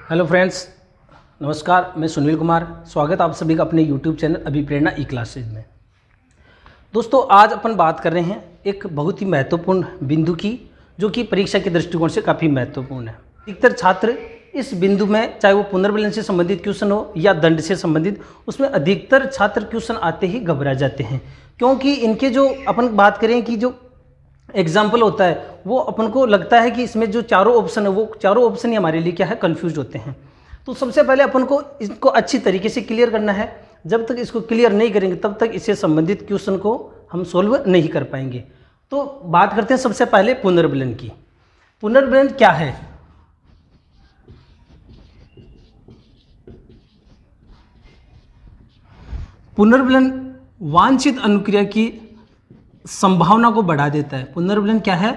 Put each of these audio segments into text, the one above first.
Hello friends, नमस्कार। मैं सुनील कुमार, स्वागत आप सभी का अपने यूट्यूब चैनल अभिप्रेरणा ई क्लासेज में। दोस्तों, आज अपन बात कर रहे हैं एक बहुत ही महत्वपूर्ण बिंदु की, जो कि परीक्षा के दृष्टिकोण से काफ़ी महत्वपूर्ण है। अधिकतर छात्र इस बिंदु में, चाहे वो पुनर्विलन से संबंधित क्वेश्चन हो या दंड से संबंधित, उसमें अधिकतर छात्र क्वेश्चन आते ही घबरा जाते हैं, क्योंकि इनके जो अपन बात करें कि जो एग्जाम्पल होता है वो अपन को लगता है कि इसमें जो चारों ऑप्शन है वो चारों ऑप्शन ही हमारे लिए क्या है, कंफ्यूज होते हैं। तो सबसे पहले अपन को इसको अच्छी तरीके से क्लियर करना है। जब तक इसको क्लियर नहीं करेंगे तब तक इससे संबंधित क्वेश्चन को हम सोल्व नहीं कर पाएंगे। तो बात करते हैं सबसे पहले पुनर्विलन की। पुनर्विलन क्या है? पुनर्विलन वांछित अनुक्रिया की संभावना को बढ़ा देता है। पुनर्विलन क्या है?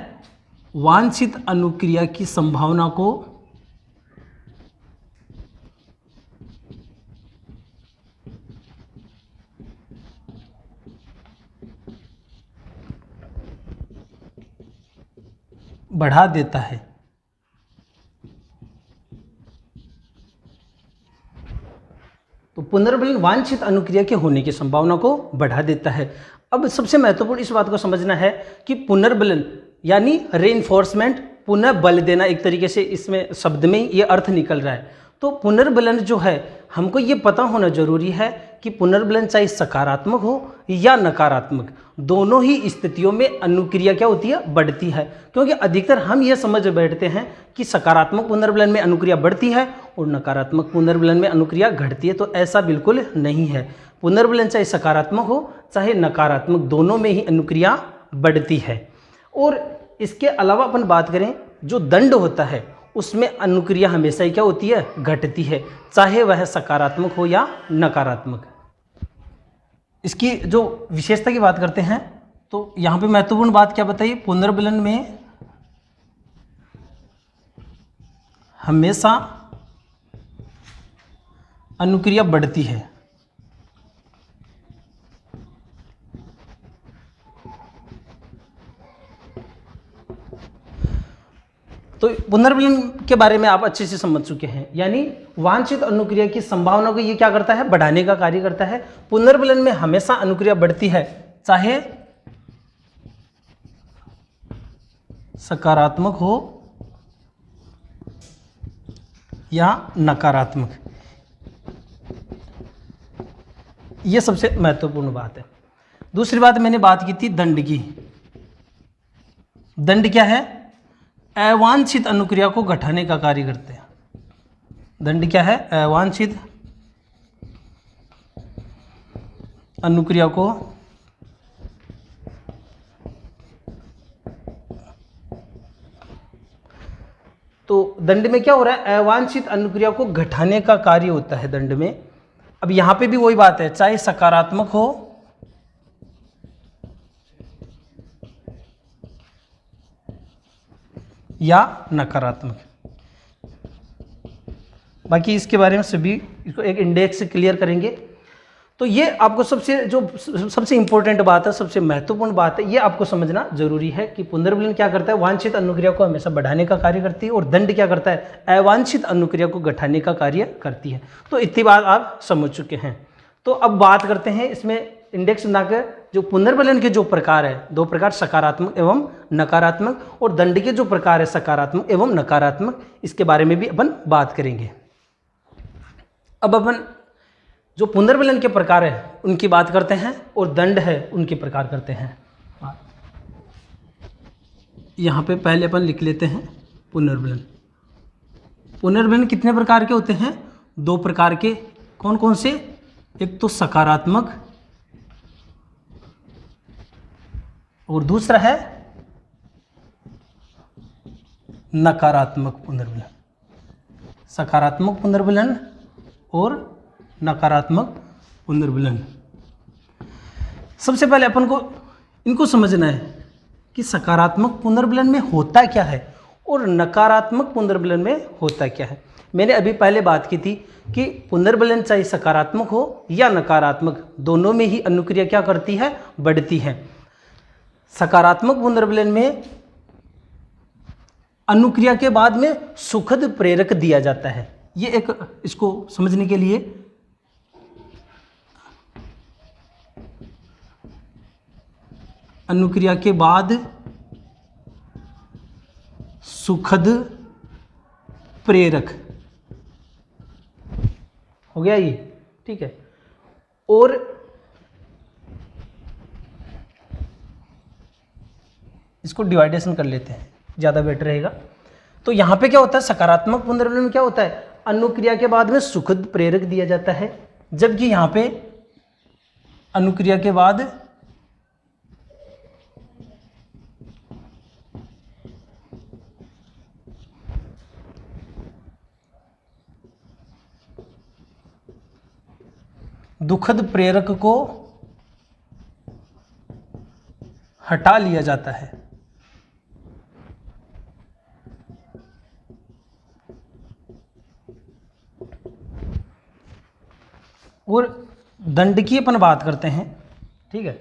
वांछित अनुक्रिया की संभावना को बढ़ा देता है। तो पुनर्विलन वांछित अनुक्रिया के होने की संभावना को बढ़ा देता है। अब सबसे महत्वपूर्ण इस बात को समझना है कि पुनर्विलन यानी रेइंफोर्समेंट, पुनः बल देना, एक तरीके से इसमें शब्द में ये अर्थ निकल रहा है। तो पुनर्विलन जो है, हमको ये पता होना जरूरी है कि पुनर्विलन चाहे सकारात्मक हो या नकारात्मक, दोनों ही स्थितियों में अनुक्रिया क्या होती है, बढ़ती है। क्योंकि अधिकतर हम ये समझ बैठते हैं कि सकारात्मक पुनर्विलन में अनुक्रिया बढ़ती है और नकारात्मक पुनर्विलन में अनुक्रिया घटती है। तो ऐसा बिल्कुल नहीं है। पुनर्विलन चाहे सकारात्मक हो चाहे नकारात्मक, दोनों में ही अनुक्रिया बढ़ती है। और इसके अलावा अपन बात करें, जो दंड होता है उसमें अनुक्रिया हमेशा ही क्या होती है, घटती है, चाहे वह सकारात्मक हो या नकारात्मक। इसकी जो विशेषता की बात करते हैं तो यहाँ पे महत्वपूर्ण बात क्या बताइए, पुनर्विलन में हमेशा अनुक्रिया बढ़ती है। तो पुनर्विलन के बारे में आप अच्छे से समझ चुके हैं, यानी वांछित अनुक्रिया की संभावना को ये क्या करता है, बढ़ाने का कार्य करता है। पुनर्विलन में हमेशा अनुक्रिया बढ़ती है, चाहे सकारात्मक हो या नकारात्मक। ये सबसे महत्वपूर्ण बात है। दूसरी बात मैंने बात की थी दंड की। दंड क्या है? अवांछित अनुक्रिया को घटाने का कार्य करते हैं। दंड क्या है? अवांछित अनुक्रिया को तो दंड में क्या हो रहा है, अवांछित अनुक्रिया को घटाने का कार्य होता है दंड में। अब यहां पे भी वही बात है, चाहे सकारात्मक हो या नकारात्मक। बाकी इसके बारे में सभी इसको एक इंडेक्स से क्लियर करेंगे। तो ये आपको सबसे इंपॉर्टेंट बात है, सबसे महत्वपूर्ण बात है, ये आपको समझना जरूरी है कि पुनर्विलन क्या करता है, वांछित अनुक्रिया को हमेशा बढ़ाने का कार्य करती है, और दंड क्या करता है, अवांछित अनुक्रिया को घटाने का कार्य करती है। तो इतनी बात आप समझ चुके हैं। तो अब बात करते हैं इसमें इंडेक्स बनाकर जो पुनर्विलन के जो प्रकार है, दो प्रकार, सकारात्मक एवं नकारात्मक, और दंड के जो प्रकार है सकारात्मक एवं नकारात्मक, इसके बारे में भी अपन बात करेंगे। अब अपन जो पुनर्विलन के प्रकार है उनकी बात करते हैं, और दंड है उनके प्रकार करते हैं। यहाँ पे पहले अपन लिख लेते हैं पुनर्विलन। पुनर्विलन कितने प्रकार के होते हैं? दो प्रकार के। कौन कौन से? एक तो सकारात्मक और दूसरा है नकारात्मक पुनर्विलन। सकारात्मक पुनर्विलन और नकारात्मक पुनर्विलन। सबसे पहले अपन को इनको समझना है कि सकारात्मक पुनर्विलन में होता क्या है और नकारात्मक पुनर्विलन में होता क्या है। मैंने अभी पहले बात की थी कि पुनर्विलन चाहे सकारात्मक हो या नकारात्मक, दोनों में ही अनुक्रिया क्या करती है, बढ़ती है। सकारात्मक पुनर्विलन में अनुक्रिया के बाद में सुखद प्रेरक दिया जाता है। ये एक इसको समझने के लिए अनुक्रिया के बाद सुखद प्रेरक हो गया ये, ठीक है। और इसको डिवाइडेशन कर लेते हैं, ज़्यादा बेटर रहेगा। तो यहाँ पे क्या होता है, सकारात्मक पुनर्बलन में क्या होता है, अनुक्रिया के बाद में सुखद प्रेरक दिया जाता है, जबकि यहाँ पे अनुक्रिया के बाद दुखद प्रेरक को हटा लिया जाता है। और दंड की अपन बात करते हैं, ठीक है।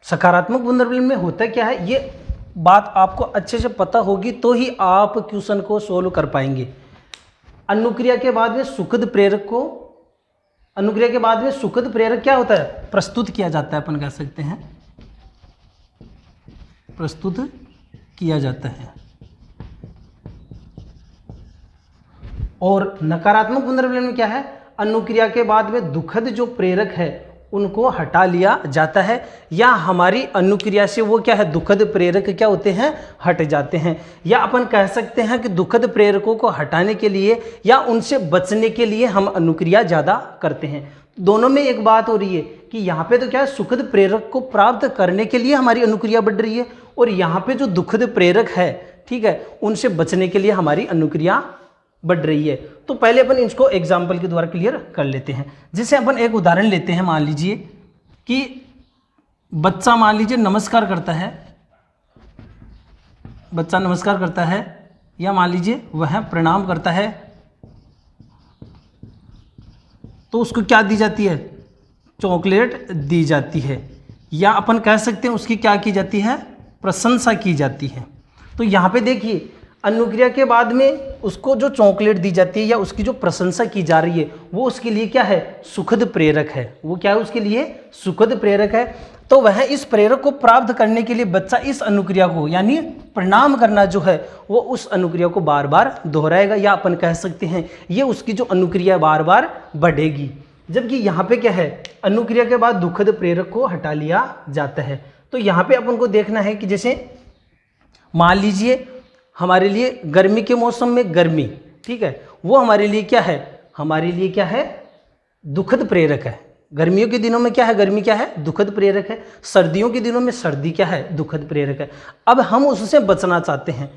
सकारात्मक पुनर्बलन में होता क्या है, ये बात आपको अच्छे से पता होगी तो ही आप क्वेश्चन को सोल्व कर पाएंगे। अनुक्रिया के बाद में सुखद प्रेरक को, अनुक्रिया के बाद में सुखद प्रेरक क्या होता है, प्रस्तुत किया जाता है, अपन कह सकते हैं प्रस्तुत किया जाता है। और नकारात्मक पुनर्बलन में क्या है, अनुक्रिया के बाद में दुखद जो प्रेरक है उनको हटा लिया जाता है, या हमारी अनुक्रिया से वो क्या है, दुखद प्रेरक क्या होते हैं, हट जाते हैं। या अपन कह सकते हैं कि दुखद प्रेरकों को हटाने के लिए या उनसे बचने के लिए हम अनुक्रिया ज़्यादा करते हैं। दोनों में एक बात हो रही है कि यहाँ पे तो क्या है, सुखद प्रेरक को प्राप्त करने के लिए हमारी अनुक्रिया बढ़ रही है, और यहाँ पे जो दुखद प्रेरक है, ठीक है, उनसे बचने के लिए हमारी अनुक्रिया बढ़ रही है। तो पहले अपन इसको एग्जाम्पल के द्वारा क्लियर कर लेते हैं। जैसे अपन एक उदाहरण लेते हैं, मान लीजिए कि बच्चा मान लीजिए नमस्कार करता है, बच्चा नमस्कार करता है, या मान लीजिए वह प्रणाम करता है, तो उसको क्या दी जाती है, चॉकलेट दी जाती है, या अपन कह सकते हैं उसकी क्या की जाती है, प्रशंसा की जाती है। तो यहाँ पे देखिए अनुक्रिया के बाद में उसको जो चॉकलेट दी जाती है या उसकी जो प्रशंसा की जा रही है वो उसके लिए क्या है, सुखद प्रेरक है। वो क्या है, उसके लिए सुखद प्रेरक है। तो वह इस प्रेरक को प्राप्त करने के लिए बच्चा इस अनुक्रिया को यानी प्रणाम करना जो है वो उस अनुक्रिया को बार बार दोहराएगा, या अपन कह सकते हैं ये उसकी जो अनुक्रिया बार बार बढ़ेगी। जबकि यहाँ पे क्या है, अनुक्रिया के बाद दुखद प्रेरक को हटा लिया जाता है। तो यहाँ पे अपन को देखना है कि जैसे मान लीजिए हमारे लिए गर्मी के मौसम में गर्मी, ठीक है, वो हमारे लिए क्या है, हमारे लिए क्या है, दुखद प्रेरक है। गर्मियों के दिनों में क्या है, गर्मी क्या है, दुखद प्रेरक है। सर्दियों के दिनों में सर्दी क्या है, दुखद प्रेरक है। अब हम उससे बचना चाहते हैं,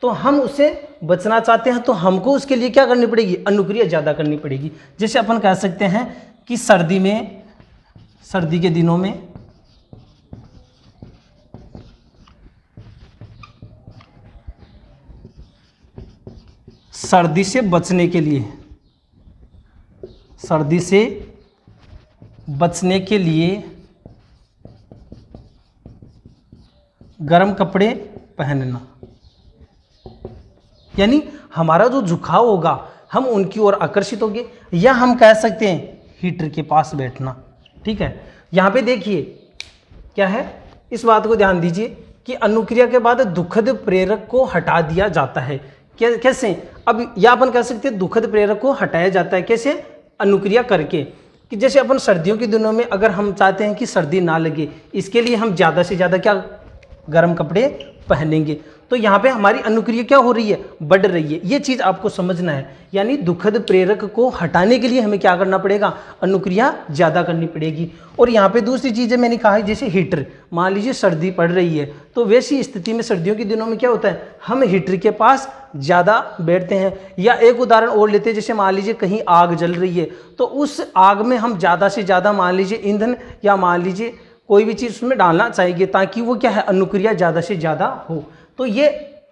तो हम उससे बचना चाहते हैं तो हमको उसके लिए क्या करनी पड़ेगी, अनुक्रिया ज़्यादा करनी पड़ेगी। जैसे अपन कह सकते हैं कि सर्दी में, सर्दी के दिनों में सर्दी से बचने के लिए, सर्दी से बचने के लिए गर्म कपड़े पहनना, यानी हमारा जो झुकाव होगा हम उनकी ओर आकर्षित होंगे, या हम कह सकते हैं हीटर के पास बैठना, ठीक है। यहाँ पे देखिए क्या है, इस बात को ध्यान दीजिए कि अनुक्रिया के बाद दुखद प्रेरक को हटा दिया जाता है। कैसे, अब या अपन कह सकते हैं दुखद प्रेरक को हटाया जाता है कैसे, अनुक्रिया करके, कि जैसे अपन सर्दियों के दिनों में अगर हम चाहते हैं कि सर्दी ना लगे, इसके लिए हम ज़्यादा से ज़्यादा क्या, गर्म कपड़े पहनेंगे। तो यहाँ पे हमारी अनुक्रिया क्या हो रही है, बढ़ रही है। ये चीज़ आपको समझना है, यानी दुखद प्रेरक को हटाने के लिए हमें क्या करना पड़ेगा, अनुक्रिया ज़्यादा करनी पड़ेगी। और यहाँ पे दूसरी चीज़ है, मैंने कहा है जैसे हीटर, मान लीजिए सर्दी पड़ रही है, तो वैसी स्थिति में सर्दियों के दिनों में क्या होता है, हम हीटर के पास ज़्यादा बैठते हैं। या एक उदाहरण और लेते हैं, जैसे मान लीजिए कहीं आग जल रही है, तो उस आग में हम ज़्यादा से ज़्यादा मान लीजिए ईंधन या मान लीजिए कोई भी चीज़ उसमें डालना चाहिए, ताकि वो क्या है, अनुक्रिया ज़्यादा से ज़्यादा हो। तो ये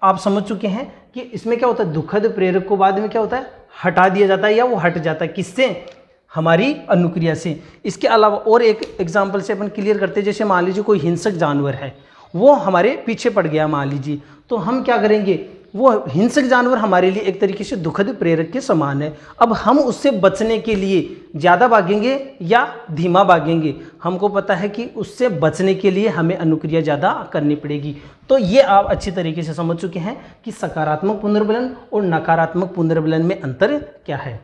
आप समझ चुके हैं कि इसमें क्या होता है, दुखद प्रेरक को बाद में क्या होता है, हटा दिया जाता है, या वो हट जाता है, किससे, हमारी अनुक्रिया से। इसके अलावा और एक एग्जाम्पल से अपन क्लियर करते हैं, जैसे मान लीजिए कोई हिंसक जानवर है, वो हमारे पीछे पड़ गया मान लीजिए, तो हम क्या करेंगे, वो हिंसक जानवर हमारे लिए एक तरीके से दुखद प्रेरक के समान है। अब हम उससे बचने के लिए ज़्यादा भागेंगे या धीमा भागेंगे? हमको पता है कि उससे बचने के लिए हमें अनुक्रिया ज़्यादा करनी पड़ेगी। तो ये आप अच्छी तरीके से समझ चुके हैं कि सकारात्मक पुनर्बलन और नकारात्मक पुनर्बलन में अंतर क्या है।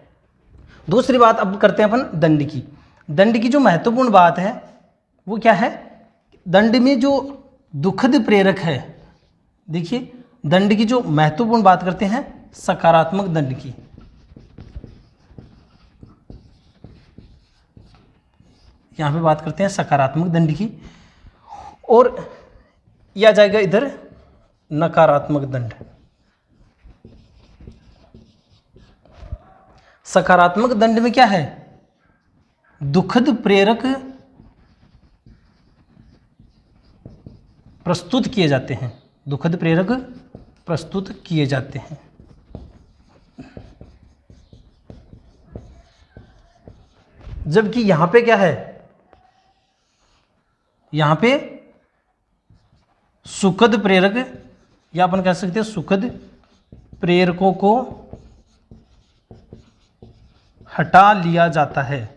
दूसरी बात अब करते हैं अपन दंड की। दंड की जो महत्वपूर्ण बात है वो क्या है? दंड में जो दुखद प्रेरक है, देखिए दंड की जो महत्वपूर्ण बात करते हैं सकारात्मक दंड की। यहां पे बात करते हैं सकारात्मक दंड की, और यह आ जाएगा इधर नकारात्मक दंड। सकारात्मक दंड में क्या है? दुखद प्रेरक प्रस्तुत किए जाते हैं, दुखद प्रेरक प्रस्तुत किए जाते हैं। जबकि यहां पे क्या है? यहां पे सुखद प्रेरक, या अपन कह सकते हैं सुखद प्रेरकों को हटा लिया जाता है।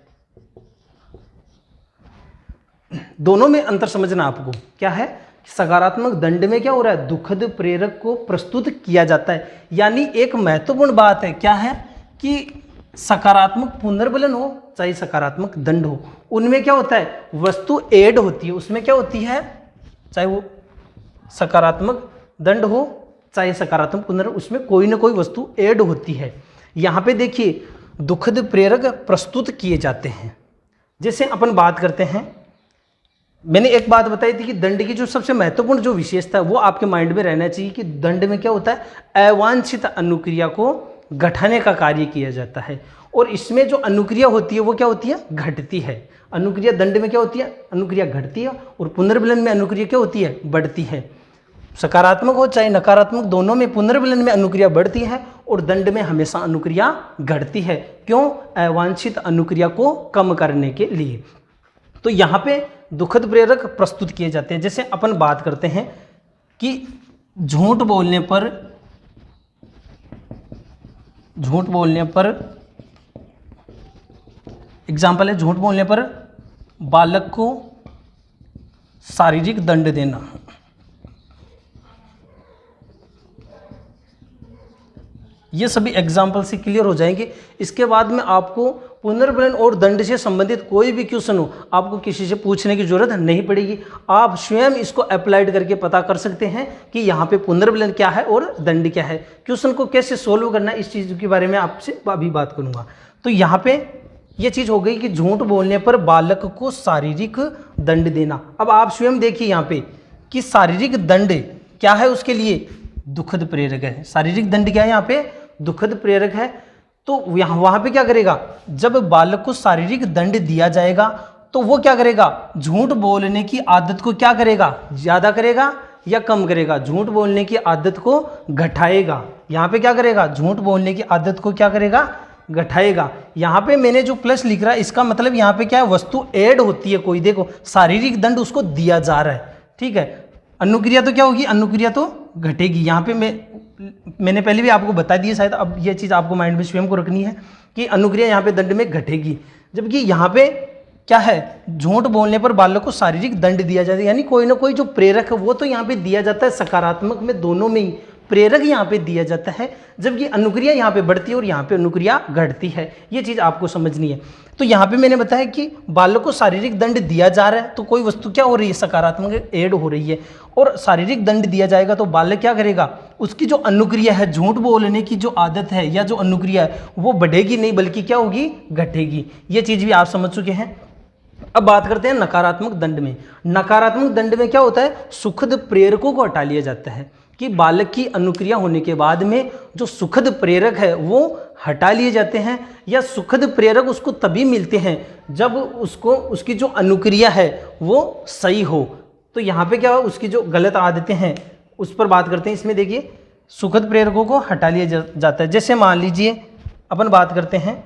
दोनों में अंतर समझना आपको क्या है? सकारात्मक दंड में क्या हो रहा है? दुखद प्रेरक को प्रस्तुत किया जाता है। यानी एक महत्वपूर्ण बात है, क्या है कि सकारात्मक पुनर्बलन हो चाहे सकारात्मक दंड हो, उनमें क्या होता है? वस्तु ऐड होती है। उसमें क्या होती है? चाहे वो सकारात्मक दंड हो चाहे सकारात्मक पुनर्बलन, उसमें कोई ना कोई वस्तु ऐड होती है। यहाँ पे देखिए दुखद प्रेरक प्रस्तुत किए जाते हैं। जैसे अपन बात करते हैं, मैंने एक बात बताई थी कि दंड की जो सबसे महत्वपूर्ण जो विशेषता है वो आपके माइंड में रहना चाहिए कि दंड में क्या होता है? अवांछित अनुक्रिया को घटाने का कार्य किया जाता है, और इसमें जो अनुक्रिया होती है वो क्या होती है? घटती है। अनुक्रिया दंड में क्या होती है? अनुक्रिया घटती है, और पुनर्बलन में अनुक्रिया क्या होती है? बढ़ती है। सकारात्मक हो चाहे नकारात्मक, दोनों में पुनर्बलन में अनुक्रिया बढ़ती है और दंड में हमेशा अनुक्रिया घटती है। क्यों? अवांछित अनुक्रिया को कम करने के लिए। तो यहाँ पे दुखद प्रेरक प्रस्तुत किए जाते हैं। जैसे अपन बात करते हैं कि झूठ बोलने पर एग्जाम्पल है, झूठ बोलने पर बालक को शारीरिक दंड देना। ये सभी एग्जाम्पल से क्लियर हो जाएंगे। इसके बाद में आपको पुनर्बलन और दंड से संबंधित कोई भी क्वेश्चन हो, आपको किसी से पूछने की जरूरत नहीं पड़ेगी। आप स्वयं इसको अप्लाइड करके पता कर सकते हैं कि यहाँ पे पुनर्बलन क्या है और दंड क्या है। क्वेश्चन को कैसे सोल्व करना है, इस चीज़ के बारे में आपसे अभी बात करूँगा। तो यहाँ पे ये चीज़ हो गई कि झूठ बोलने पर बालक को शारीरिक दंड देना। अब आप स्वयं देखिए यहाँ पे कि शारीरिक दंड क्या है? उसके लिए दुखद प्रेरक है। शारीरिक दंड क्या है? यहाँ पे दुखद प्रेरक है। तो वहां पे क्या करेगा? जब बालक को शारीरिक दंड दिया जाएगा तो वो क्या करेगा? झूठ बोलने की आदत को क्या करेगा? ज्यादा करेगा या कम करेगा? झूठ बोलने की आदत को घटाएगा। यहाँ पे क्या करेगा? झूठ बोलने की आदत को क्या करेगा? घटाएगा। यहाँ पे मैंने जो प्लस लिख रहा है इसका मतलब यहाँ पे क्या है? वस्तु ऐड होती है कोई। देखो शारीरिक दंड उसको दिया जा रहा है, ठीक है। अनुक्रिया तो क्या होगी? अनुक्रिया तो घटेगी। यहाँ पे मैंने पहले भी आपको बता दिया शायद, अब यह चीज़ आपको माइंड में स्वयं को रखनी है कि अनुक्रिया यहाँ पे दंड में घटेगी। जबकि यहाँ पे क्या है? झूठ बोलने पर बालक को शारीरिक दंड दिया जाता है, यानी कोई ना कोई जो प्रेरक है वो तो यहाँ पे दिया जाता है। सकारात्मक में दोनों में ही प्रेरक यहाँ पे दिया जाता है, जबकि अनुक्रिया यहाँ पे बढ़ती है और यहाँ पे अनुक्रिया घटती है। ये चीज़ आपको समझनी है। तो यहाँ पे मैंने बताया कि बालक को शारीरिक दंड दिया जा रहा है तो कोई वस्तु क्या हो रही है? सकारात्मक ऐड हो रही है। और शारीरिक दंड दिया जाएगा तो बालक क्या करेगा? उसकी जो अनुक्रिया है, झूठ बोलने की जो आदत है या जो अनुक्रिया है वो बढ़ेगी नहीं बल्कि क्या होगी? घटेगी। ये चीज़ भी आप समझ चुके हैं। अब बात करते हैं नकारात्मक दंड में। नकारात्मक दंड में क्या होता है? सुखद प्रेरकों को हटा लिया जाता है कि बालक की अनुक्रिया होने के बाद में जो सुखद प्रेरक है वो हटा लिए जाते हैं, या सुखद प्रेरक उसको तभी मिलते हैं जब उसकी जो अनुक्रिया है वो सही हो। तो यहाँ पे क्या हो? उसकी जो गलत आदतें हैं उस पर बात करते हैं। इसमें देखिए सुखद प्रेरकों को हटा लिया जाता है। जैसे मान लीजिए अपन बात करते हैं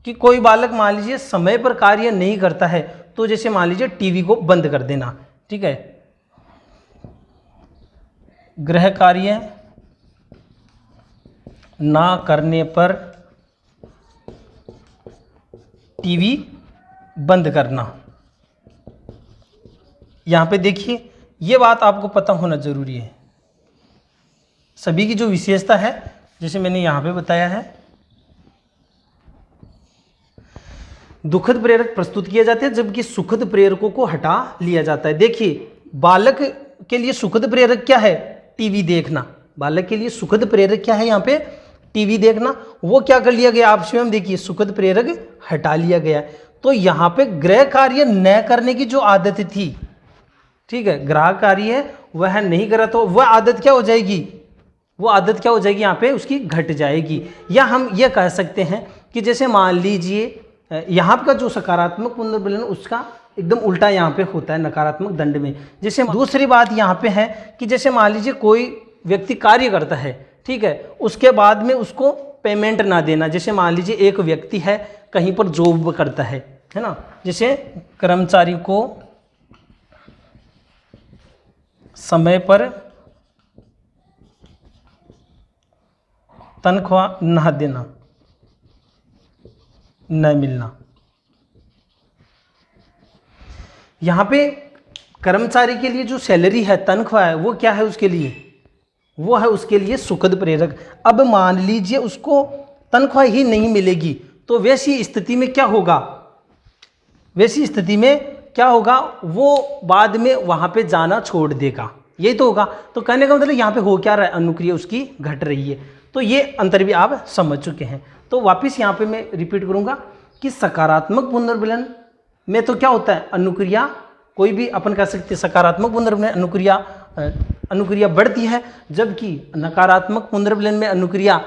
कि कोई बालक मान लीजिए समय पर कार्य नहीं करता है, तो जैसे मान लीजिए टीवी को बंद कर देना, ठीक है। गृह कार्य ना करने पर टीवी बंद करना। यहाँ पे देखिए, ये बात आपको पता होना जरूरी है। सभी की जो विशेषता है, जैसे मैंने यहाँ पे बताया है, दुखद प्रेरक प्रस्तुत किए जाते हैं जबकि सुखद प्रेरकों को हटा लिया जाता है। देखिए, बालक के लिए सुखद प्रेरक क्या है? टीवी देखना। बालक के लिए सुखद प्रेरक क्या है? यहाँ पे टीवी देखना। वो क्या कर लिया गया? आप स्वयं देखिए, सुखद प्रेरक हटा लिया गया। तो यहाँ पे गृह कार्य न करने की जो आदत थी, ठीक है, गृह कार्य वह नहीं करा तो वह आदत क्या हो जाएगी? वो आदत क्या हो जाएगी? यहाँ पे उसकी घट जाएगी। या हम ये कह सकते हैं कि जैसे मान लीजिए यहाँ का जो सकारात्मक पुनर्बलन उसका एकदम उल्टा यहाँ पे होता है नकारात्मक दंड में। जैसे दूसरी बात यहाँ पे है कि जैसे मान लीजिए कोई व्यक्ति कार्य करता है, ठीक है, उसके बाद में उसको पेमेंट ना देना। जैसे मान लीजिए एक व्यक्ति है, कहीं पर जॉब करता है ना, जैसे कर्मचारी को समय पर तनख्वाह ना देना, न मिलना। यहाँ पे कर्मचारी के लिए जो सैलरी है, तनख्वाह है, वो क्या है उसके लिए? वो है उसके लिए सुखद प्रेरक। अब मान लीजिए उसको तनख्वाह ही नहीं मिलेगी, तो वैसी स्थिति में क्या होगा? वैसी स्थिति में क्या होगा? वो बाद में वहाँ पे जाना छोड़ देगा, यही तो होगा। तो कहने का मतलब यहाँ पे हो क्या रहा है? अनुक्रिया उसकी घट रही है। तो ये अंतर भी आप समझ चुके हैं। तो वापस यहाँ पे मैं रिपीट करूँगा कि सकारात्मक पुनर्बलन में तो क्या होता है? अनुक्रिया, कोई भी अपन कह सकते हैं सकारात्मक पुनर्बलन में अनुक्रिया बढ़ती है, जबकि नकारात्मक पुनर्बलन में अनुक्रिया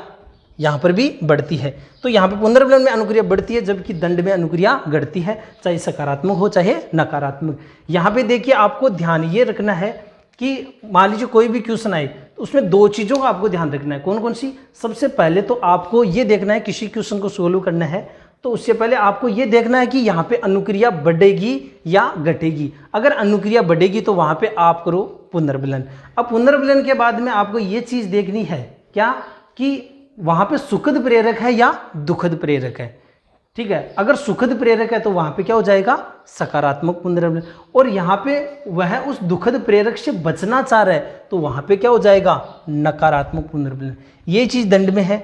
यहाँ पर भी बढ़ती है। तो यहाँ पे पुनर्बलन में अनुक्रिया बढ़ती है जबकि दंड में अनुक्रिया घटती है, चाहे सकारात्मक हो चाहे नकारात्मक। यहाँ पे देखिए, आपको ध्यान ये रखना है कि मान लीजिए कोई भी क्वेश्चन आए तो उसमें दो चीज़ों का आपको ध्यान रखना है। कौन कौन सी? सबसे पहले तो आपको ये देखना है, किसी क्वेश्चन को सोल्व करना है तो उससे पहले आपको ये देखना है कि यहाँ पे अनुक्रिया बढ़ेगी या घटेगी। अगर अनुक्रिया बढ़ेगी तो वहाँ पे आप करो पुनर्बलन। अब पुनर्बलन के बाद में आपको ये चीज़ देखनी है क्या, कि वहाँ पे सुखद प्रेरक है या दुखद प्रेरक है। ठीक है, अगर सुखद प्रेरक है तो वहाँ पे क्या हो जाएगा? सकारात्मक पुनर्बलन। और यहाँ पे वह उस दुखद प्रेरक से बचना चाह रहा है तो वहाँ पे क्या हो जाएगा? नकारात्मक पुनर्बलन। ये चीज़ दंड में है।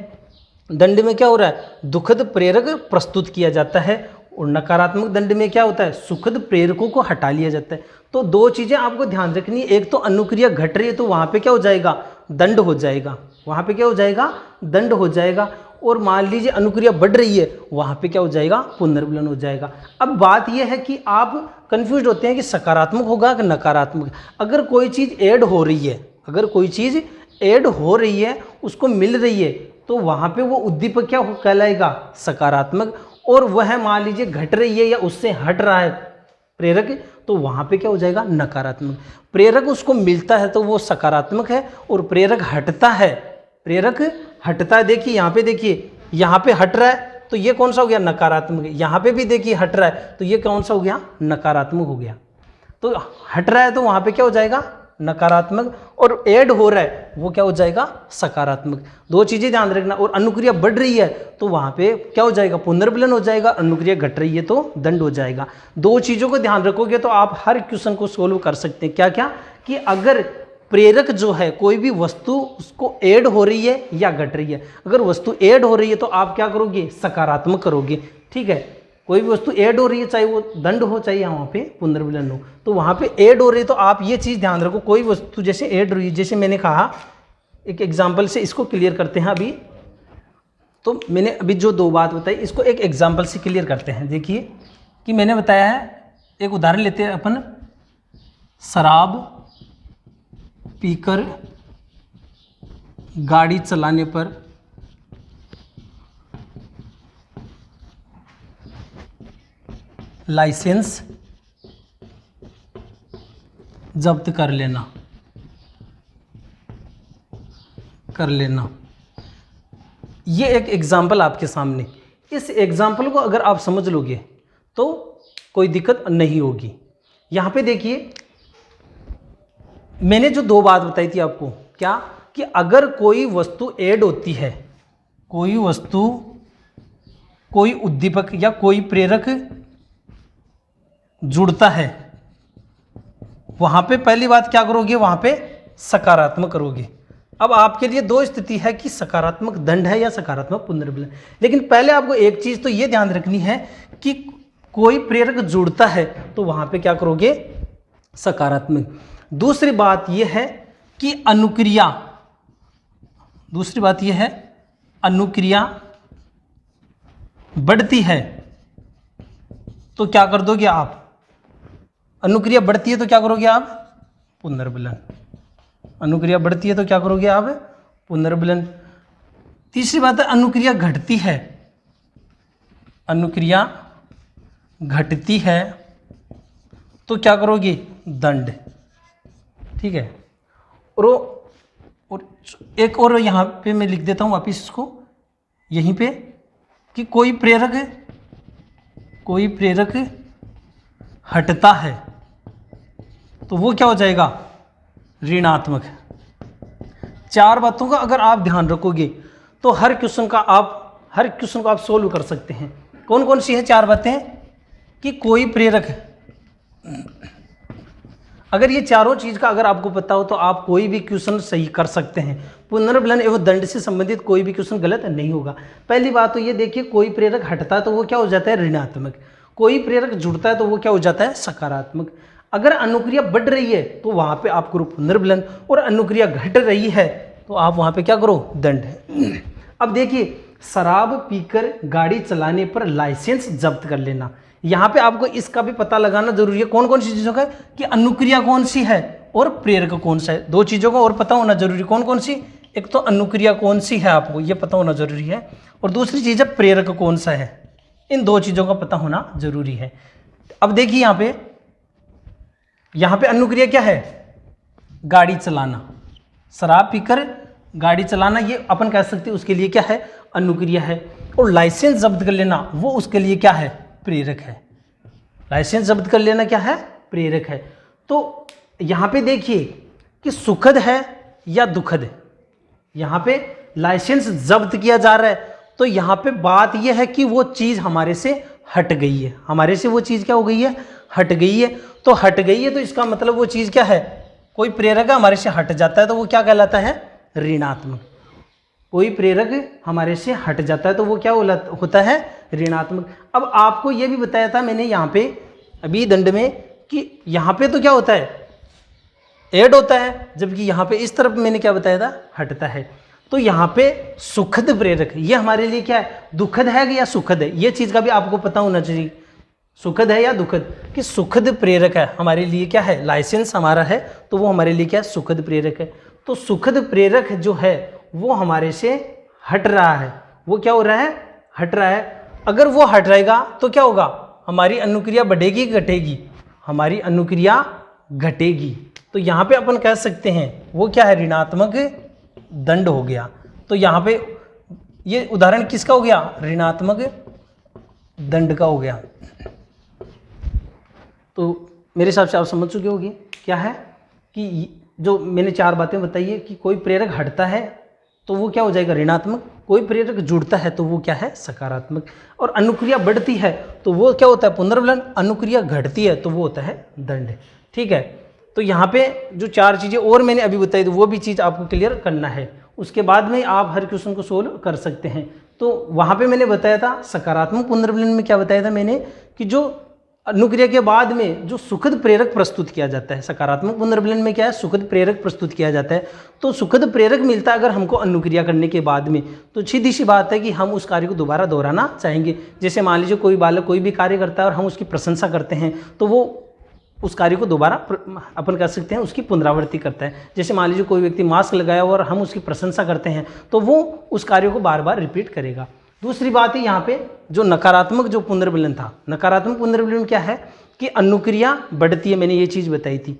दंड में क्या हो रहा है? दुखद प्रेरक प्रस्तुत किया जाता है और नकारात्मक दंड में क्या होता है? सुखद प्रेरकों को हटा लिया जाता है। तो दो चीज़ें आपको ध्यान रखनी है, एक तो अनुक्रिया घट रही है तो वहाँ पे क्या हो जाएगा? दंड हो जाएगा। वहाँ पे क्या हो जाएगा? दंड हो जाएगा। और मान लीजिए अनुक्रिया बढ़ रही है, वहाँ पे क्या हो जाएगा? पुनर्बलन हो जाएगा। अब बात यह है कि आप कंफ्यूज होते हैं कि सकारात्मक होगा कि नकारात्मक। अगर कोई चीज़ ऐड हो रही है, अगर कोई चीज़ ऐड हो रही है, उसको मिल रही है, तो वहाँ पे वो उद्दीपक क्या कहलाएगा? सकारात्मक। और वह मान लीजिए घट रही है या उससे हट रहा है प्रेरक, तो वहाँ पे क्या हो जाएगा? नकारात्मक। प्रेरक उसको मिलता है तो वो सकारात्मक है, और प्रेरक हटता है, प्रेरक हटता है। देखिए यहाँ पे, देखिए यहाँ पे हट रहा है तो ये कौन सा हो गया? नकारात्मक। यहाँ पे भी देखिए हट रहा है तो ये कौन सा हो गया? नकारात्मक हो गया। तो हट रहा है तो वहाँ पे क्या हो जाएगा? नकारात्मक। और ऐड हो रहा है वो क्या हो जाएगा? सकारात्मक। दो चीज़ें ध्यान रखना। और अनुक्रिया बढ़ रही है तो वहाँ पे क्या हो जाएगा? पुनर्बलन हो जाएगा। अनुक्रिया घट रही है तो दंड हो जाएगा। दो चीज़ों को ध्यान रखोगे तो आप हर क्वेश्चन को सोल्व कर सकते हैं। क्या क्या? कि अगर प्रेरक जो है, कोई भी वस्तु उसको ऐड हो रही है या घट रही है। अगर वस्तु ऐड हो रही है तो आप क्या करोगे? सकारात्मक करोगे। ठीक है, कोई भी वस्तु ऐड हो रही है, चाहे वो दंड हो चाहे वहाँ पे पुनर्बलन हो, तो वहाँ पे ऐड हो रही है तो आप ये चीज़ ध्यान रखो, कोई वस्तु जैसे ऐड हो रही है, जैसे मैंने कहा एक एग्जाम्पल से इसको क्लियर करते हैं। अभी तो मैंने अभी जो दो बात बताई इसको एक एग्जाम्पल से क्लियर करते हैं। देखिए कि मैंने बताया है, एक उदाहरण लेते हैं अपन, शराब पीकर गाड़ी चलाने पर लाइसेंस जब्त कर लेना। ये एक एग्जाम्पल आपके सामने। इस एग्जाम्पल को अगर आप समझ लोगे तो कोई दिक्कत नहीं होगी। यहाँ पे देखिए मैंने जो दो बात बताई थी आपको, क्या कि अगर कोई वस्तु ऐड होती है, कोई वस्तु, कोई उद्दीपक या कोई प्रेरक जुड़ता है, वहां पे पहली बात क्या करोगे, वहां पे सकारात्मक करोगे। अब आपके लिए दो स्थिति है कि सकारात्मक दंड है या सकारात्मक पुनर्विलन। लेकिन पहले आपको एक चीज तो ये ध्यान रखनी है कि कोई प्रेरक जुड़ता है तो वहां पे क्या करोगे, सकारात्मक। दूसरी बात यह है कि अनुक्रिया, दूसरी बात यह है अनुक्रिया बढ़ती है तो क्या कर दोगे आप, अनुक्रिया बढ़ती है तो क्या करोगे आप, पुनर्विलन। अनुक्रिया बढ़ती है तो क्या करोगे आप, पुनर्विलन। तीसरी बात है अनुक्रिया घटती है, अनुक्रिया घटती है तो क्या करोगे, दंड। ठीक है। और एक और यहाँ पे मैं लिख देता हूँ वापिस इसको यहीं पे कि कोई प्रेरक हटता है तो वो क्या हो जाएगा, ऋणात्मक। चार बातों का अगर आप ध्यान रखोगे तो हर क्वेश्चन को आप सोल्व कर सकते हैं। कौन कौन सी है चार बातें, कि कोई प्रेरक, अगर ये चारों चीज का अगर आपको पता हो तो आप कोई भी क्वेश्चन सही कर सकते हैं। पुनर्विलन एवं दंड से संबंधित कोई भी क्वेश्चन गलत नहीं होगा। पहली बात तो ये देखिए, कोई प्रेरक हटता है तो वो क्या हो जाता है, ऋणात्मक। कोई प्रेरक जुड़ता है तो वो क्या हो जाता है, सकारात्मक। अगर अनुक्रिया बढ़ रही है तो वहां पे आप करो पुनर्विलन, और अनुक्रिया घट रही है तो आप वहां पे क्या करो, दंड। अब देखिए, शराब पीकर गाड़ी चलाने पर लाइसेंस जब्त कर लेना, यहाँ पे आपको इसका भी पता लगाना जरूरी है। कौन कौन सी चीजों का, कि अनुक्रिया कौन सी है और प्रेरक कौन सा है, दो चीजों का और पता होना जरूरी। कौन कौन सी, एक तो अनुक्रिया कौन सी है आपको ये पता होना जरूरी है, और दूसरी चीज है प्रेरक कौन सा है। इन दो चीजों का पता होना जरूरी है। अब देखिए यहाँ पे अनुक्रिया क्या है, गाड़ी चलाना, शराब पीकर गाड़ी चलाना, ये अपन कह सकते हैं उसके लिए क्या है, अनुक्रिया है। और लाइसेंस जब्त कर लेना वो उसके लिए क्या है, प्रेरक है। लाइसेंस जब्त कर लेना क्या है, प्रेरक है। तो यहाँ पे देखिए कि सुखद है या दुखद है, यहाँ पे लाइसेंस जब्त किया जा रहा है तो यहाँ पे बात यह है कि वो चीज़ हमारे से हट गई है, हमारे से वो चीज़ क्या हो गई है, हट गई है। तो हट गई है तो इसका मतलब वो चीज़ क्या है, कोई प्रेरक हमारे से हट जाता है तो वो क्या कहलाता है, ऋणात्मक। कोई प्रेरक हमारे से हट जाता है तो वो क्या होता है, ऋणात्मक। अब आपको ये भी बताया था मैंने यहाँ पे अभी दंड में कि यहाँ पे तो क्या होता है, ऐड होता है, जबकि यहाँ पे इस तरफ मैंने क्या बताया था, हटता है। तो यहाँ पे सुखद प्रेरक ये हमारे लिए क्या है, दुखद है या सुखद है, ये चीज़ का भी आपको पता होना चाहिए, सुखद है या दुखद। कि सुखद प्रेरक है हमारे लिए क्या है, लाइसेंस हमारा है तो वो हमारे लिए क्या है, सुखद प्रेरक है। तो सुखद प्रेरक जो है वो हमारे से हट रहा है, वो क्या हो रहा है, हट रहा है। अगर वो हट रहेगा तो क्या होगा, हमारी अनुक्रिया बढ़ेगी घटेगी, हमारी अनुक्रिया घटेगी। तो यहाँ पे अपन कह सकते हैं वो क्या है, ऋणात्मक दंड हो गया। तो यहाँ पे ये उदाहरण किसका हो गया, ऋणात्मक दंड का हो गया। तो मेरे हिसाब से आप समझ चुके होंगे क्या है, कि जो मैंने चार बातें बताई है कि कोई प्रेरक हटता है तो वो क्या हो जाएगा, ऋणात्मक। कोई प्रेरक जुड़ता है तो वो क्या है, सकारात्मक। और अनुक्रिया बढ़ती है तो वो क्या होता है, पुनर्विलन। अनुक्रिया घटती है तो वो होता है दंड। ठीक है। तो यहाँ पे जो चार चीज़ें और मैंने अभी बताई थी वो भी चीज़ आपको क्लियर करना है, उसके बाद में आप हर क्वेश्चन को सोल्व कर सकते हैं। तो वहाँ पे मैंने बताया था सकारात्मक पुनर्विलन में क्या बताया था मैंने, कि जो अनुक्रिया के बाद में जो सुखद प्रेरक प्रस्तुत किया जाता है, सकारात्मक पुनर्विलन में क्या है, सुखद प्रेरक प्रस्तुत किया जाता है। तो सुखद प्रेरक मिलता है अगर हमको अनुक्रिया करने के बाद में, तो सीधी सी बात है कि हम उस कार्य को दोबारा दोहराना चाहेंगे। जैसे मान लीजिए कोई बालक कोई भी कार्य करता है और हम उसकी प्रशंसा करते हैं तो वो उस कार्य को दोबारा अपन कह सकते हैं उसकी पुनरावृत्ति करता है। जैसे मान लीजिए कोई व्यक्ति मास्क लगाया और हम उसकी प्रशंसा करते हैं तो वो उस कार्य को बार बार रिपीट करेगा। दूसरी बात है यहाँ पे जो नकारात्मक जो पुनर्विलन था, नकारात्मक पुनर्विलन क्या है कि अनुक्रिया बढ़ती है, मैंने ये चीज़ बताई थी,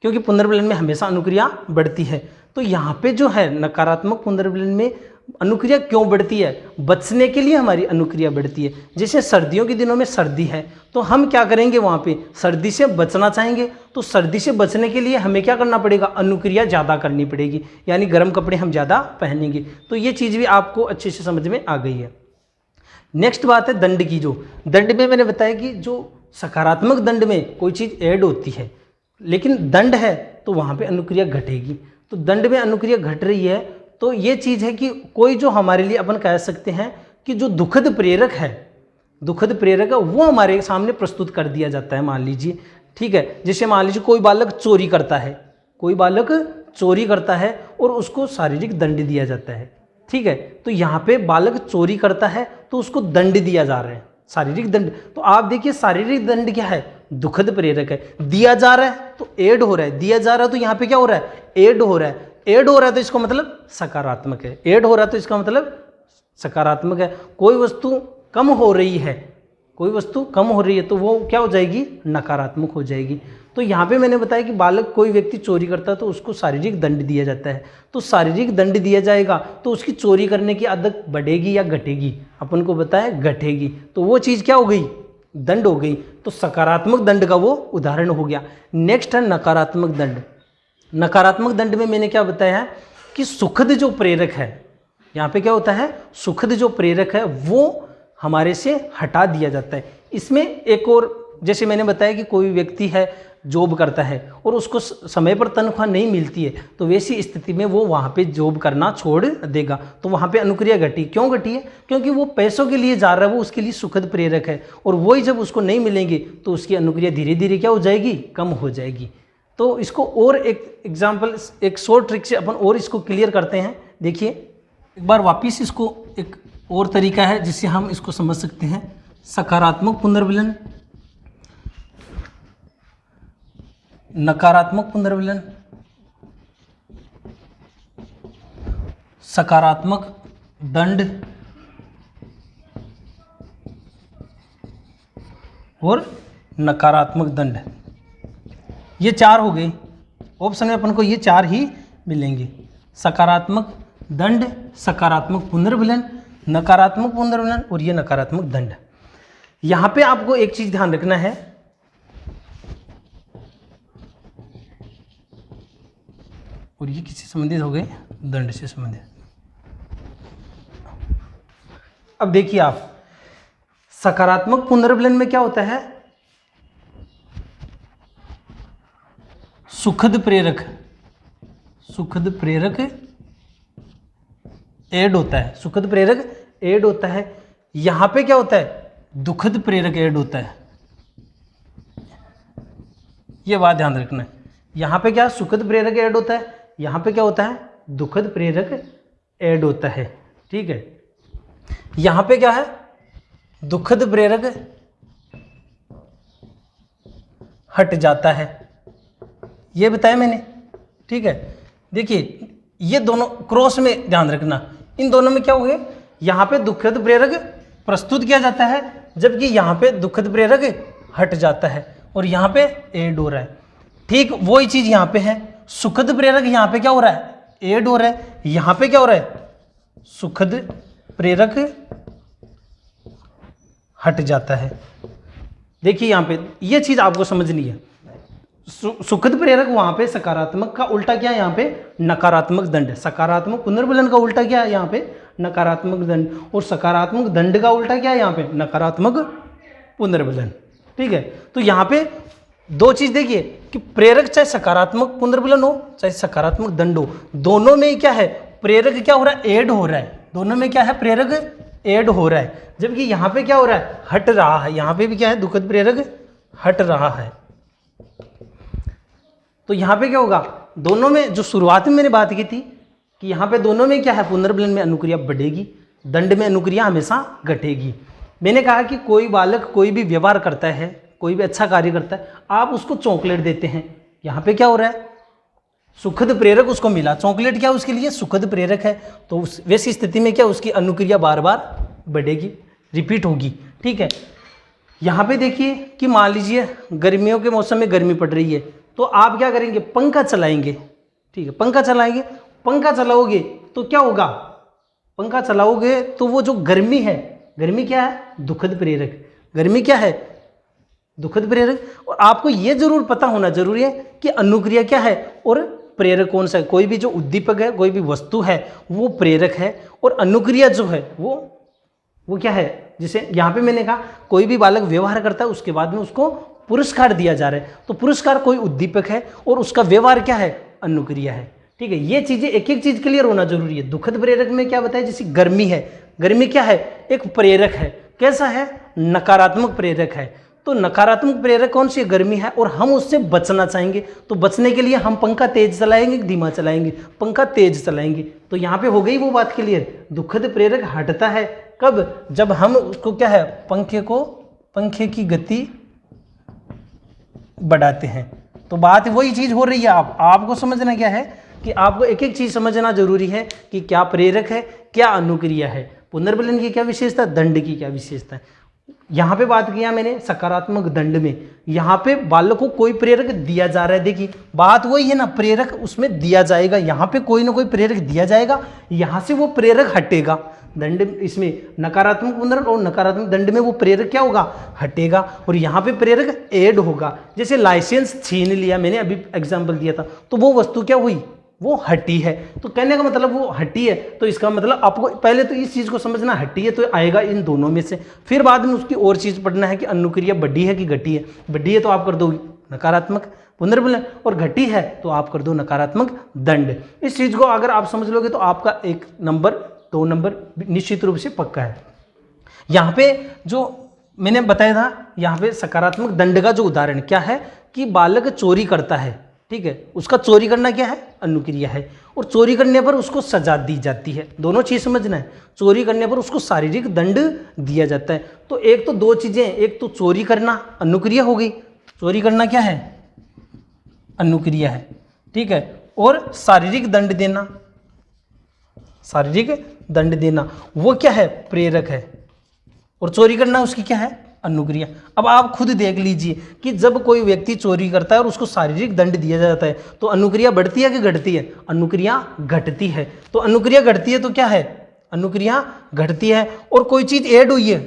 क्योंकि पुनर्विलन में हमेशा अनुक्रिया बढ़ती है। तो यहाँ पे जो है नकारात्मक पुनर्विलन में अनुक्रिया क्यों बढ़ती है? बचने के लिए हमारी अनुक्रिया बढ़ती है। जैसे सर्दियों के दिनों में सर्दी है तो हम क्या करेंगे, वहाँ पे सर्दी से बचना चाहेंगे, तो सर्दी से बचने के लिए हमें क्या करना पड़ेगा, अनुक्रिया ज़्यादा करनी पड़ेगी, यानी गर्म कपड़े हम ज़्यादा पहनेंगे। तो ये चीज़ भी आपको अच्छे से समझ में आ गई है। नेक्स्ट बात है दंड की। जो दंड में मैंने बताया कि जो सकारात्मक दंड में कोई चीज़ ऐड होती है, लेकिन दंड है तो वहाँ पे अनुक्रिया घटेगी। तो दंड में अनुक्रिया घट रही है तो ये चीज़ है कि कोई जो हमारे लिए अपन कह सकते हैं कि जो दुखद प्रेरक है, दुखद प्रेरक है वो हमारे सामने प्रस्तुत कर दिया जाता है। मान लीजिए, ठीक है, जैसे मान लीजिए कोई बालक चोरी करता है, कोई बालक चोरी करता है और उसको शारीरिक दंड दिया जाता है, ठीक है। तो यहाँ पे बालक चोरी करता है तो उसको दंड दिया जा रहा है, शारीरिक दंड। तो आप देखिए शारीरिक दंड क्या है, दुखद प्रेरक है। दिया जा रहा है तो ऐड हो रहा है, दिया जा रहा है तो यहाँ पे क्या हो रहा है, ऐड हो रहा है। ऐड हो रहा है तो इसका मतलब सकारात्मक है, ऐड हो रहा है तो इसका मतलब सकारात्मक है। कोई वस्तु कम हो रही है, कोई वस्तु कम हो रही है तो वो क्या हो जाएगी, नकारात्मक हो जाएगी। तो यहाँ पे मैंने बताया कि बालक कोई व्यक्ति चोरी करता है तो उसको शारीरिक दंड दिया जाता है। तो शारीरिक दंड दिया जाएगा तो उसकी चोरी करने की आदत बढ़ेगी या घटेगी, अपन को बताया घटेगी। तो वो चीज़ क्या हो गई, दंड हो गई। तो सकारात्मक दंड का वो उदाहरण हो गया। नेक्स्ट है नकारात्मक दंड। नकारात्मक दंड में मैंने क्या बताया है कि सुखद जो प्रेरक है, यहाँ पे क्या होता है, सुखद जो प्रेरक है वो हमारे से हटा दिया जाता है। इसमें एक और, जैसे मैंने बताया कि कोई व्यक्ति है जॉब करता है और उसको समय पर तनख्वाह नहीं मिलती है, तो वैसी स्थिति में वो वहाँ पे जॉब करना छोड़ देगा। तो वहाँ पे अनुक्रिया घटी। क्यों घटी है, क्योंकि वो पैसों के लिए जा रहा है, वो उसके लिए सुखद प्रेरक है, और वही जब उसको नहीं मिलेंगे तो उसकी अनुक्रिया धीरे धीरे क्या हो जाएगी, कम हो जाएगी। तो इसको और एक एग्जाम्पल, एक शॉर्ट ट्रिक से अपन और इसको क्लियर करते हैं। देखिए एक बार वापिस इसको, एक और तरीका है जिससे हम इसको समझ सकते हैं। सकारात्मक पुनर्विलन, नकारात्मक पुनर्विलन, सकारात्मक दंड और नकारात्मक दंड, ये चार हो गए। ऑप्शन में अपन को ये चार ही मिलेंगे, सकारात्मक दंड, सकारात्मक पुनर्विलन, नकारात्मक पुनर्विलन और ये नकारात्मक दंड। यहाँ पे आपको एक चीज ध्यान रखना है, और ये किससे संबंधित हो गए, दंड से संबंधित। अब देखिए आप, सकारात्मक पुनर्विलन में क्या होता है, सुखद प्रेरक, सुखद प्रेरक ऐड होता है, सुखद प्रेरक ऐड होता है। यहां पे क्या होता है, दुखद प्रेरक ऐड होता है। ये बात ध्यान रखना है, यहां पे क्या सुखद प्रेरक ऐड होता है, यहां पे क्या होता है, दुखद प्रेरक ऐड होता है, ठीक है। यहां पे क्या है, दुखद प्रेरक हट जाता है, ये बताया मैंने, ठीक है। देखिए ये दोनों क्रॉस में ध्यान रखना, इन दोनों में क्या हो गया, यहाँ पे दुखद प्रेरक प्रस्तुत किया जाता है जबकि यहाँ पे दुखद प्रेरक हट जाता है, और यहाँ पे ऐड हो रहा है। ठीक वही चीज यहाँ पे है, सुखद प्रेरक यहाँ पे क्या हो रहा है, ऐड हो रहा है, यहाँ पे क्या हो रहा है, सुखद प्रेरक हट जाता है। देखिए यहाँ पे ये चीज आपको समझनी है, सुखद प्रेरक वहां पे सकारात्मक का उल्टा क्या है, यहाँ पे नकारात्मक दंड, सकारात्मक पुनर्विलन का उल्टा क्या है, यहाँ पे नकारात्मक दंड, और सकारात्मक दंड का उल्टा क्या है, यहाँ पे नकारात्मक पुनर्विलन, ठीक है। तो यहाँ पे दो चीज देखिए कि प्रेरक चाहे सकारात्मक पुनर्विलन हो चाहे सकारात्मक दंड हो, दोनों में क्या है, प्रेरक क्या हो रहा है, ऐड हो रहा है, दोनों में क्या है, प्रेरक ऐड हो रहा है, जबकि यहाँ पे क्या हो रहा है, हट रहा है। यहाँ पे भी क्या है, दुखद प्रेरक हट रहा है। तो यहाँ पे क्या होगा, दोनों में जो शुरुआत में मैंने बात की थी कि यहाँ पे दोनों में क्या है, पुनर्विलन में अनुक्रिया बढ़ेगी, दंड में अनुक्रिया हमेशा घटेगी। मैंने कहा कि कोई बालक कोई भी व्यवहार करता है, कोई भी अच्छा कार्य करता है, आप उसको चॉकलेट देते हैं, यहाँ पे क्या हो रहा है, सुखद प्रेरक उसको मिला, चॉकलेट क्या उसके लिए सुखद प्रेरक है, तो वैसी स्थिति में क्या उसकी अनुक्रिया बार बार बढ़ेगी, रिपीट होगी, ठीक है। यहाँ पे देखिए कि मान लीजिए गर्मियों के मौसम में गर्मी पड़ रही है, तो आप क्या करेंगे, पंखा चलाएंगे, ठीक है, पंखा चलाएंगे, पंखा चलाओगे तो क्या होगा, पंखा चलाओगे तो वो जो गर्मी है, गर्मी क्या है? दुखद प्रेरक। गर्मी क्या है? दुखद प्रेरक। और आपको ये जरूर पता होना जरूरी है कि अनुक्रिया क्या है और प्रेरक कौन सा है। कोई भी जो उद्दीपक है, कोई भी वस्तु है, वो प्रेरक है, और अनुक्रिया जो है वो क्या है? जिसे यहाँ पे मैंने कहा कोई भी बालक व्यवहार करता है उसके बाद में उसको पुरस्कार दिया जा रहा है, तो पुरस्कार कोई उद्दीपक है और उसका व्यवहार क्या है? अनुक्रिया है। ठीक है, ये चीजें एक एक चीज क्लियर होना जरूरी है। दुखद प्रेरक में क्या बताया? जैसे गर्मी है, गर्मी क्या है? एक प्रेरक है। कैसा है? नकारात्मक प्रेरक है। तो नकारात्मक प्रेरक कौन सी? गर्मी है, और हम उससे बचना चाहेंगे। तो बचने के लिए हम पंखा तेज चलाएंगे, धीमा चलाएंगे? पंखा तेज चलाएंगे। तो यहाँ पे हो गई वो बात क्लियर। दुखद प्रेरक हटता है कब? जब हम उसको क्या है? पंखे की गति बढ़ाते हैं। तो बात वही चीज हो रही है। आपको समझना क्या है कि आपको एक एक चीज समझना जरूरी है कि क्या प्रेरक है, क्या अनुक्रिया है, पुनर्बलन की क्या विशेषता, दंड की क्या विशेषता है। यहाँ पे बात किया मैंने सकारात्मक दंड में, यहाँ पे बालक को कोई प्रेरक दिया जा रहा है। देखिए बात वही है ना, प्रेरक उसमें दिया जाएगा, यहाँ पे कोई ना कोई प्रेरक दिया जाएगा, यहाँ से वो प्रेरक हटेगा। दंड इसमें नकारात्मक पुनर्बल और नकारात्मक दंड में वो प्रेरक क्या होगा? हटेगा, और यहाँ पे प्रेरक ऐड होगा। जैसे लाइसेंस छीन लिया, मैंने अभी एग्जाम्पल दिया था, तो वो वस्तु क्या हुई? वो हटी है। तो कहने का मतलब वो हटी है, तो इसका मतलब आपको पहले तो इस चीज को समझना, हटी है तो आएगा इन दोनों में से। फिर बाद में उसकी और चीज पढ़ना है कि अनुक्रिया बढ़ी है कि घटी है। बढ़ी है तो आप कर दो नकारात्मक पुनर्बलन, और घटी है तो आप कर दो नकारात्मक दंड। इस चीज को अगर आप समझ लोगे तो आपका 1 नंबर 2 नंबर निश्चित रूप से पक्का है। यहाँ पे जो मैंने बताया था, यहाँ पे सकारात्मक दंड का जो उदाहरण क्या है कि बालक चोरी करता है, ठीक है, उसका चोरी करना क्या है? अनुक्रिया है। और चोरी करने पर उसको सजा दी जाती है। दोनों चीज समझना है। चोरी करने पर उसको शारीरिक दंड दिया जाता है। तो एक तो 2 चीजें, एक तो चोरी करना अनुक्रिया हो गई, चोरी करना क्या है? अनुक्रिया है, ठीक है, और शारीरिक दंड देना, शारीरिक दंड देना वो क्या है? प्रेरक है, और चोरी करना उसकी क्या है? अनुक्रिया। अब आप खुद देख लीजिए कि जब कोई व्यक्ति चोरी करता है और उसको शारीरिक दंड दिया जाता है तो अनुक्रिया बढ़ती है कि घटती है? अनुक्रिया घटती है। तो अनुक्रिया घटती है तो क्या है? अनुक्रिया घटती है। और कोई चीज ऐड हुई है,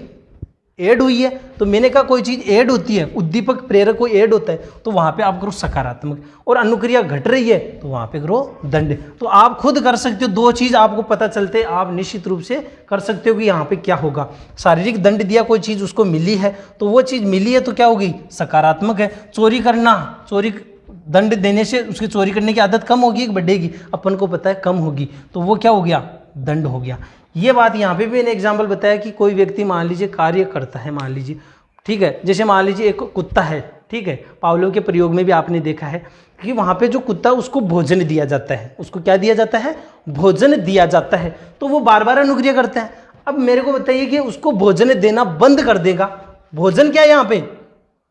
ऐड हुई है, तो मैंने कहा कोई चीज ऐड होती है, उद्दीपक प्रेरक कोई ऐड होता है, तो वहां पे आप करो सकारात्मक, और अनुक्रिया घट रही है तो वहां पे करो दंड। तो आप खुद कर सकते हो, 2 चीज आपको पता चलते आप निश्चित रूप से कर सकते हो कि यहाँ पे क्या होगा। शारीरिक दंड दिया, कोई चीज उसको मिली है, तो वो चीज मिली है तो क्या होगी? सकारात्मक है। चोरी करना, चोरी दंड देने से उसकी चोरी करने की आदत कम होगी कि बढ़ेगी? अपन को पता है कम होगी, तो वो क्या हो गया? दंड हो गया। ये बात यहाँ पे भी मैंने एग्जाम्पल बताया कि कोई व्यक्ति मान लीजिए कार्य करता है, मान लीजिए, ठीक है, जैसे मान लीजिए एक कुत्ता है, ठीक है, पावलोव के प्रयोग में भी आपने देखा है कि वहाँ पे जो कुत्ता उसको भोजन दिया जाता है, उसको क्या दिया जाता है? भोजन दिया जाता है, तो वो बार बार अनुक्रिया करता है। अब मेरे को बताइए कि उसको भोजन देना बंद कर देगा, भोजन क्या है यहाँ पे?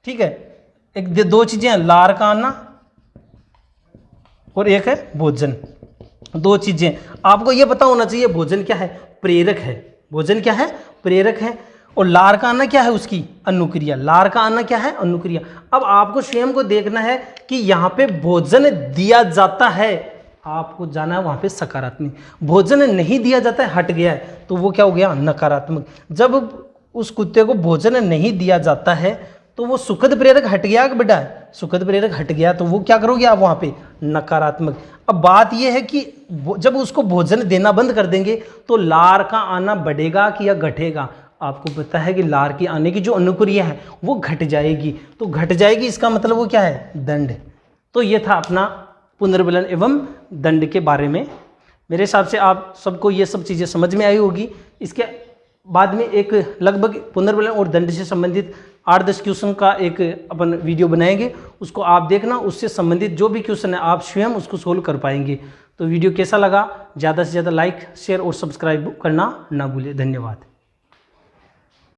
ठीक है, एक 2 चीजें हैं, लार का आना और एक है भोजन। 2 चीजें आपको ये पता होना चाहिए। भोजन क्या है? प्रेरक है। भोजन क्या है? प्रेरक है। और लार का आना क्या है? उसकी अनुक्रिया। लार का आना क्या है? अनुक्रिया। अब आपको स्वयं को देखना है कि यहाँ पे भोजन दिया जाता है, आपको जाना है वहां पे सकारात्मक। भोजन नहीं दिया जाता है, हट गया है, तो वो क्या हो गया? नकारात्मक। जब उस कुत्ते को भोजन नहीं दिया जाता है तो वो सुखद प्रेरक हट गया कि बेटा? सुखद प्रेरक हट गया, तो वो क्या करोगे आप वहां पे? नकारात्मक। अब बात यह है कि जब उसको भोजन देना बंद कर देंगे तो लार का आना बढ़ेगा कि या घटेगा? आपको पता है कि लार की आने की जो अनुक्रिया है वो घट जाएगी, तो घट जाएगी, इसका मतलब वो क्या है? दंड। तो ये था अपना पुनर्बलन एवं दंड के बारे में। मेरे हिसाब से आप सबको ये सब चीज़ें समझ में आई होगी। इसके बाद में एक लगभग पुनर्बलन और दंड से संबंधित 8-10 क्वेश्चन का एक अपन वीडियो बनाएंगे, उसको आप देखना। उससे संबंधित जो भी क्वेश्चन है आप स्वयं उसको सोल्व कर पाएंगे। तो वीडियो कैसा लगा? ज़्यादा से ज़्यादा लाइक, शेयर और सब्सक्राइब करना ना भूलें। धन्यवाद।